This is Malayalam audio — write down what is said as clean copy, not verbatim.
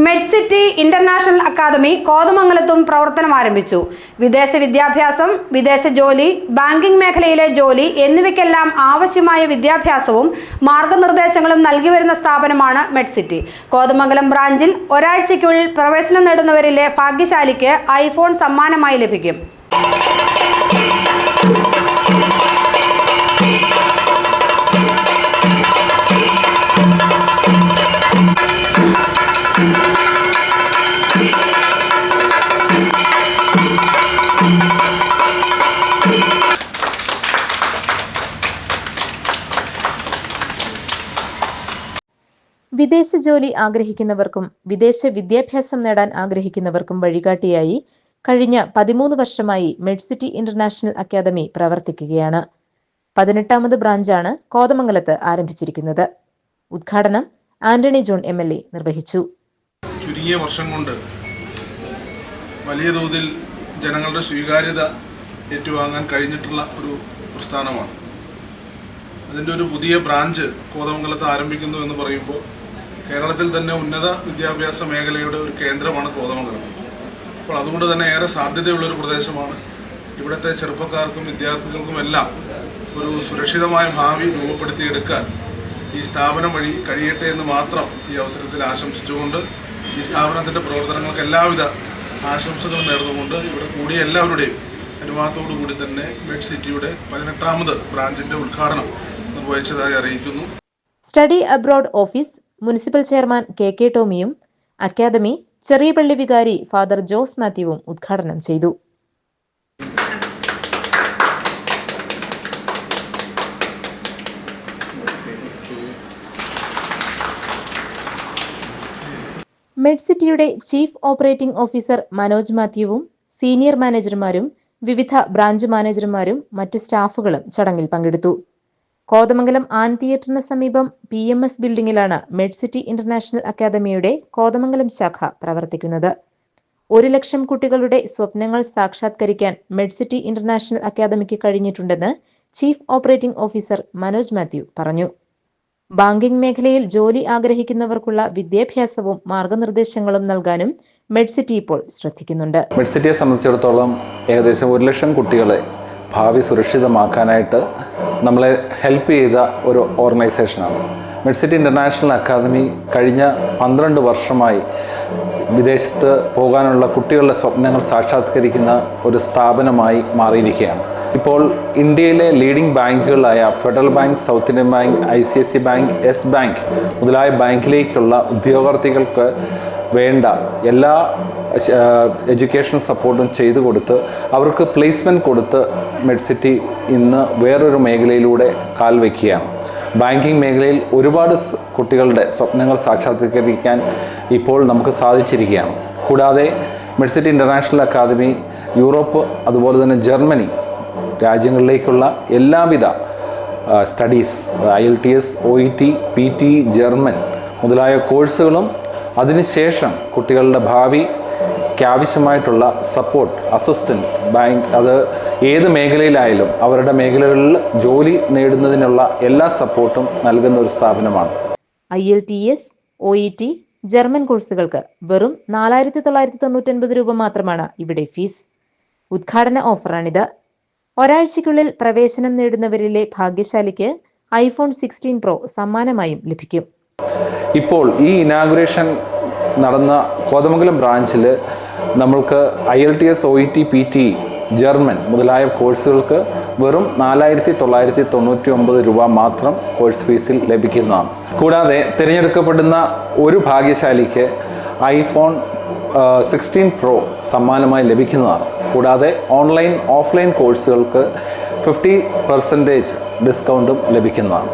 മെഡ്സിറ്റി ഇന്റർനാഷണൽ അക്കാദമി കോതമംഗലത്തും പ്രവർത്തനം ആരംഭിച്ചു. വിദേശ വിദ്യാഭ്യാസം, വിദേശ ജോലി, ബാങ്കിംഗ് മേഖലയിലെ ജോലി എന്നിവയ്ക്കെല്ലാം ആവശ്യമായ വിദ്യാഭ്യാസവും മാർഗനിർദ്ദേശങ്ങളും നൽകി വരുന്ന സ്ഥാപനമാണ് മെഡ്സിറ്റി. കോതമംഗലം ബ്രാഞ്ചിൽ ഒരാഴ്ചയ്ക്കുള്ളിൽ പ്രവേശനം നേടുന്നവരിലെ ഭാഗ്യശാലിക്ക് ഐഫോൺ സമ്മാനമായി ലഭിക്കും. വിദേശ ജോലി ആഗ്രഹിക്കുന്നവർക്കും വിദേശ വിദ്യാഭ്യാസം നേടാൻ ആഗ്രഹിക്കുന്നവർക്കും വഴികാട്ടിയായി കഴിഞ്ഞ 13 വർഷമായി മെഡ്സിറ്റി ഇന്റർനാഷണൽ അക്കാദമി പ്രവർത്തിക്കുകയാണ്. 18ാമത് ബ്രാഞ്ചാണ് കോതമംഗലത്ത് ആരംഭിച്ചിരിക്കുന്നത്. ഉദ്ഘാടനം ആന്റണി ജോൺ MLA നിർവഹിച്ചു. ചുരുങ്ങിയ വർഷം കൊണ്ട് വലിയ തോതിൽ ജനങ്ങളുടെ സ്വീകാര്യത ഏറ്റുവാങ്ങാൻ കഴിഞ്ഞിട്ടുള്ള ഒരു പ്രസ്ഥാനമാണ്. അതിൻ്റെ ഒരു പുതിയ ബ്രാഞ്ച് കോതമംഗലത്ത് ആരംഭിക്കുന്നു എന്ന് പറയുമ്പോൾ കേരളത്തിൽ തന്നെ ഉന്നത വിദ്യാഭ്യാസ മേഖലയുടെ ഒരു കേന്ദ്രമാണ് കോതമംഗലം. അപ്പോൾ അതുകൊണ്ട് തന്നെ ഏറെ സാധ്യതയുള്ളൊരു പ്രദേശമാണ്. ഇവിടുത്തെ ചെറുപ്പക്കാർക്കും വിദ്യാർത്ഥികൾക്കുമെല്ലാം ഒരു സുരക്ഷിതമായ ഭാവി രൂപപ്പെടുത്തിയെടുക്കാൻ ഈ സ്ഥാപനം വഴി കഴിയട്ടെ എന്ന് മാത്രം ഈ അവസരത്തിൽ ആശംസിച്ചുകൊണ്ട് ഈ സ്ഥാപനത്തിൻ്റെ പ്രവർത്തനങ്ങൾക്ക് എല്ലാവിധ ആശംസകളും നേർന്നുകൊണ്ട് ഇവിടെ കൂടിയ എല്ലാവരുടെയും അനുവാദത്തോടു കൂടി തന്നെ മെഡ്സിറ്റിയുടെ 18ാമത് ബ്രാഞ്ചിൻ്റെ ഉദ്ഘാടനം നിർവഹിച്ചതായി അറിയിക്കുന്നു. Study abroad office municipal chairman KK ടോമിയും അക്കാദമി ചെറിയപള്ളി വികാരി ഫാദർ ജോസ് മാത്യുവും ഉദ്ഘാടനം ചെയ്തു. മെഡ്സിറ്റിയുടെ ചീഫ് ഓപ്പറേറ്റിംഗ് ഓഫീസർ മനോജ് മാത്യുവും സീനിയർ മാനേജർമാരും വിവിധ ബ്രാഞ്ച് മാനേജർമാരും മറ്റ് സ്റ്റാഫുകളും ചടങ്ങിൽ പങ്കെടുത്തു. കോതമംഗലം ആൻ തിയേറ്ററിന് സമീപം PMS ബിൽഡിംഗിലാണ് മെഡ്സിറ്റി ഇന്റർനാഷണൽ അക്കാദമിയുടെ കോതമംഗലം ശാഖ പ്രവർത്തിക്കുന്നത്. 1 ലക്ഷം കുട്ടികളുടെ സ്വപ്നങ്ങൾ സാക്ഷാത്കരിക്കാൻ മെഡ്സിറ്റി ഇന്റർനാഷണൽ അക്കാദമിക്ക് കഴിഞ്ഞിട്ടുണ്ടെന്ന് chief operating officer Manoj Mathew പറഞ്ഞു. ബാങ്കിംഗ് മേഖലയിൽ ജോലി ആഗ്രഹിക്കുന്നവർക്കുള്ള വിദ്യാഭ്യാസവും മാർഗനിർദ്ദേശങ്ങളും നൽകാനും മെഡ്സിറ്റി ഇപ്പോൾ ശ്രദ്ധിക്കുന്നുണ്ട്. മെഡ്സിറ്റിയെ സംബന്ധിച്ചിടത്തോളം ഏകദേശം 1 ലക്ഷം കുട്ടികളെ ഭാവി സുരക്ഷിതമാക്കാനായിട്ട് നമ്മളെ ഹെൽപ്പ് ചെയ്ത ഒരു ഓർഗനൈസേഷനാണ് മെഡ്സിറ്റി ഇന്റർനാഷണൽ അക്കാദമി. കഴിഞ്ഞ 12 വർഷമായി വിദേശത്ത് പോകാനുള്ള കുട്ടികളുടെ സ്വപ്നങ്ങൾ സാക്ഷാത്കരിക്കുന്ന ഒരു സ്ഥാപനമായി മാറിയിരിക്കുകയാണ്. ഇപ്പോൾ ഇന്ത്യയിലെ ലീഡിംഗ് ബാങ്കുകളായ Federal Bank, South Indian Bank, ICICI bank, Yes Bank മുതലായ ബാങ്കിലേക്കുള്ള ഉദ്യോഗാർത്ഥികൾക്ക് വേണ്ട എല്ലാ എഡ്യൂക്കേഷണൽ സപ്പോർട്ടും ചെയ്തു കൊടുത്ത് അവർക്ക് പ്ലേസ്മെൻറ്റ് കൊടുത്ത് മെഡ്സിറ്റി ഇന്ന് വേറൊരു മേഖലയിലൂടെ കാൽ വയ്ക്കുകയാണ്. ബാങ്കിങ് മേഖലയിൽ ഒരുപാട് കുട്ടികളുടെ സ്വപ്നങ്ങൾ സാക്ഷാത്കരിക്കാൻ ഇപ്പോൾ നമുക്ക് സാധിച്ചിരിക്കുകയാണ്. കൂടാതെ മെഡ്സിറ്റി ഇന്റർനാഷണൽ അക്കാദമി യൂറോപ്പ് അതുപോലെ തന്നെ ജർമ്മനി രാജ്യങ്ങളിലേക്കുള്ള എല്ലാവിധ studies IELTS, OET, PT, German മുതലായ കോഴ്സുകളും അതിനുശേഷം കുട്ടികളുടെ ഭാവിക്ക് ആവശ്യമായിട്ടുള്ള സപ്പോർട്ട്, അസിസ്റ്റൻസ്, ബാങ്ക് അത് ഏത് മേഖലയിലായാലും അവരുടെ മേഖലകളിൽ ജോലി നേടുന്നതിനുള്ള എല്ലാ സപ്പോർട്ടും നൽകുന്ന ഒരു സ്ഥാപനമാണ്. IELTS, OET, ജർമ്മൻ കോഴ്സുകൾക്ക് വെറും 4,999 രൂപ മാത്രമാണ് ഇവിടെ ഫീസ്. ഉദ്ഘാടന ഓഫറാണിത്. ഒരാഴ്ചയ്ക്കുള്ളിൽ പ്രവേശനം നേടുന്നവരിലെ ഭാഗ്യശാലിക്ക് iPhone 16 Pro സമ്മാനമായും ലഭിക്കും. ഇപ്പോൾ ഈ ഇനാഗുറേഷൻ നടന്ന കോതമംഗലം ബ്രാഞ്ചിൽ നമ്മൾക്ക് IELTS, OET, PT, ജർമ്മൻ മുതലായ കോഴ്സുകൾക്ക് വെറും 4,999 രൂപ മാത്രം കോഴ്സ് ഫീസിൽ ലഭിക്കുന്നതാണ്. കൂടാതെ തിരഞ്ഞെടുക്കപ്പെടുന്ന ഒരു ഭാഗ്യശാലിക്ക് iPhone 16 Pro സമ്മാനമായി ലഭിക്കുന്നതാണ്. കൂടാതെ ഓൺലൈൻ, ഓഫ്ലൈൻ കോഴ്സുകൾക്ക് 50% ഡിസ്കൗണ്ടും ലഭിക്കുന്നതാണ്.